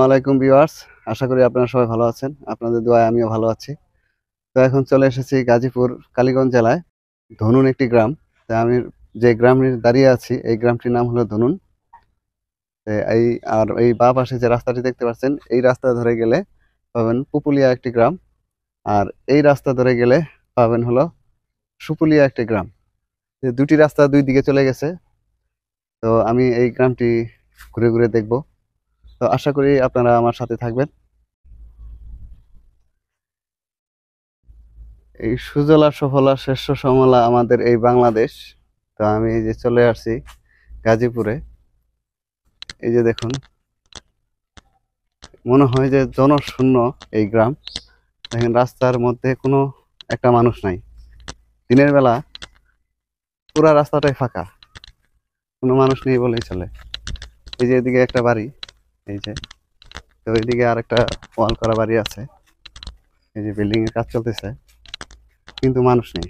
আলাইকুম ভিউয়ার্স, আশা করি আপনারা সবাই ভালো আছেন। আপনাদের দোয়ায় আমিও ভালো আছি। তো এখন চলে এসেছি গাজীপুর কালীগঞ্জ জেলায় ধনুন একটি গ্রাম। তা আমি যে গ্রামে দাঁড়িয়ে আছি এই গ্রামটির নাম হলো ধনুন। এই আর এই বাঁ পাশে যে রাস্তাটি দেখতে পাচ্ছেন এই রাস্তা ধরে গেলে পাবেন পুপুলিয়া একটি গ্রাম, আর এই রাস্তা ধরে গেলে পাবেন হলো সুপুলিয়া একটি গ্রাম। দুটি রাস্তা দুই দিকে চলে গেছে। তো আমি এই গ্রামটি ঘুরে ঘুরে দেখব। তো আশা করি আপনারা আমার সাথে থাকবেন। এই সুজলা সুফলা শস্য শ্যামলা আমাদের এই বাংলাদেশ। তো আমি এই যে চলে আসছি গাজীপুরে। এই যে দেখুন, মনে হয় যে জনশূন্য এই গ্রাম। দেখেন রাস্তার মধ্যে কোনো একটা মানুষ নাই। দিনের বেলা পুরা রাস্তাটাই ফাঁকা, কোনো মানুষ নেই বলেই চলে। এই যে এদিকে একটা বাড়ি, এই যে, তো এইদিকে আর একটা ওয়াল করা বাড়ি আছে। এই যে বিল্ডিং এর কাজ চলতেছে, কিন্তু মানুষ নেই।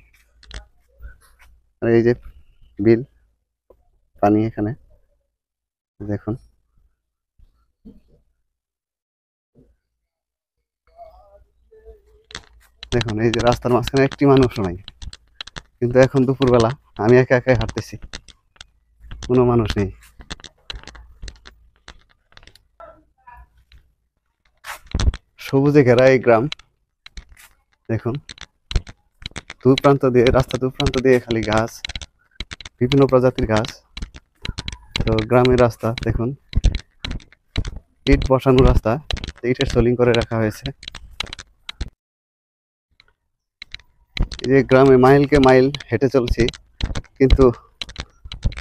আর এই যে বিল, পানি এখানে দেখুন। দেখুন এই যে রাস্তার মাঝখানে একটি মানুষও নাই, কিন্তু এখন দুপুরবেলা আমি একা একাই হাঁটতেছি, কোনো মানুষ নেই। সবুজে ঘেরা এই গ্রাম। দেখুন দুই প্রান্ত দিয়ে, রাস্তা দুই প্রান্ত দিয়ে খালি গাছ, বিভিন্ন প্রজাতির গাছ। তো গ্রামের রাস্তা দেখুন, ইট বসানো রাস্তা, ইটের সোলিং করে রাখা হয়েছে। এই যে গ্রামে মাইলকে মাইল হেঁটে চলছি, কিন্তু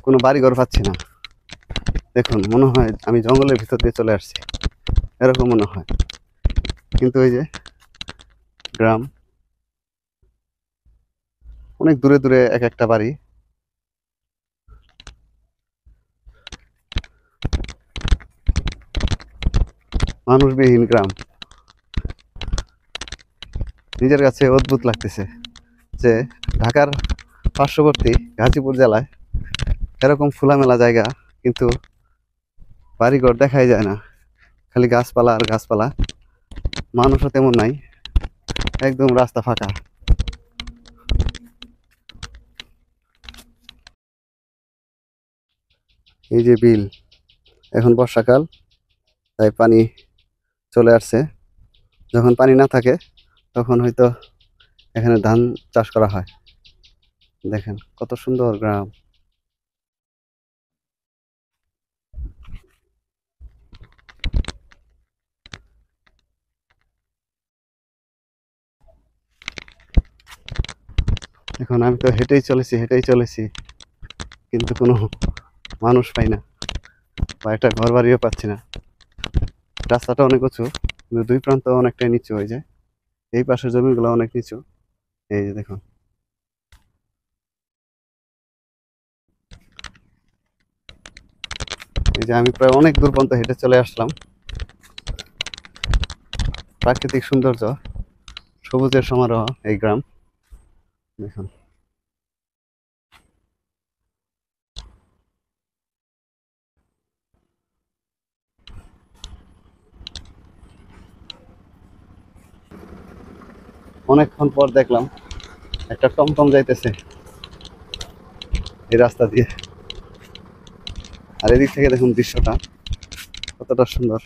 কোনো বাড়িঘর পাচ্ছি না। দেখুন মনে হয় আমি জঙ্গলের ভিতর দিয়ে চলে আসছি, এরকম মনে হয়। কিন্তু এই যে গ্রাম, অনেক দূরে দূরে এক একটা বাড়ি। মানুষবিহীন গ্রাম। নিজের কাছে অদ্ভুত লাগতেছে যে ঢাকার পার্শ্ববর্তী গাজীপুর জেলায় এরকম খোলামেলা জায়গা, কিন্তু বাড়িঘর দেখাই যায় না, খালি গাছপালা আর গাছপালা। মানুষও তেমন নাই, একদম রাস্তা ফাঁকা। এই যে বিল, এখন বর্ষাকাল তাই পানি চলে আসছে। যখন পানি না থাকে তখন হয়তো এখানে ধান চাষ করা হয়। দেখেন কত সুন্দর গ্রাম। এখন আমি তো হেঁটেই চলেছি, কিন্তু কোনো মানুষ পাই না, বা একটা ঘর বাড়িও পাচ্ছি না। রাস্তাটা অনেক উঁচু, কিন্তু দুই প্রান্ত অনেকটাই নিচু। হয়ে যায় এই পাশের জমিগুলো অনেক নিচু। এই যে দেখুন, এই যে আমি প্রায় অনেক দূর পর্যন্ত হেঁটে চলে আসলাম। প্রাকৃতিক সৌন্দর্য, সবুজের সমারোহ এই গ্রাম। দেখুন অনেকক্ষণ পর দেখলাম একটা টমটম যাইতেছে এই রাস্তা দিয়ে। আর এদিক থেকে দেখুন দৃশ্যটা কতটা সুন্দর।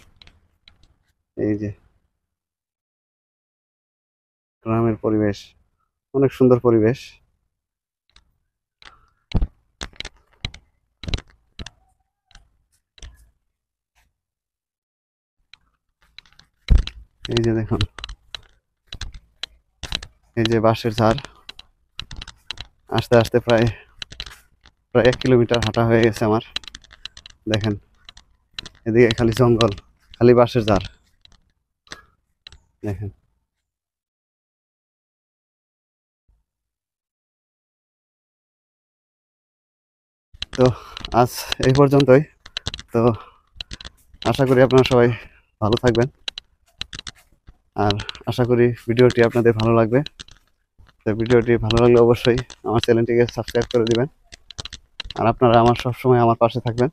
এই যে গ্রামের পরিবেশ, অনেক সুন্দর পরিবেশ। এই যে দেখুন, এই যে বাঁশের ঝাড়। আস্তে আস্তে প্রায় প্রায় 1 কিলোমিটার হাঁটা হয়ে গেছে আমার। দেখেন এদিকে খালি জঙ্গল, খালি বাঁশের ঝাড়। দেখেন, তো আজ এই পর্যন্তই। তো আশা করি আপনারা সবাই ভালো থাকবেন, আর আশা করি ভিডিওটি আপনাদের ভালো লাগবে। তো ভিডিওটি ভালো লাগলে অবশ্যই আমার চ্যানেলটিকে সাবস্ক্রাইব করে দিবেন। আর আপনারা আমার সবসময় আমার পাশে থাকবেন।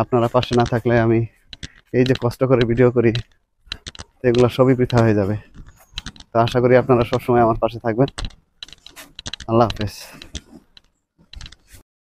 আপনারা পাশে না থাকলে আমি এই যে কষ্ট করে ভিডিও করি, এগুলো সবই বৃথা হয়ে যাবে। তো আশা করি আপনারা সবসময় আমার পাশে থাকবেন। আল্লাহ হাফেজ।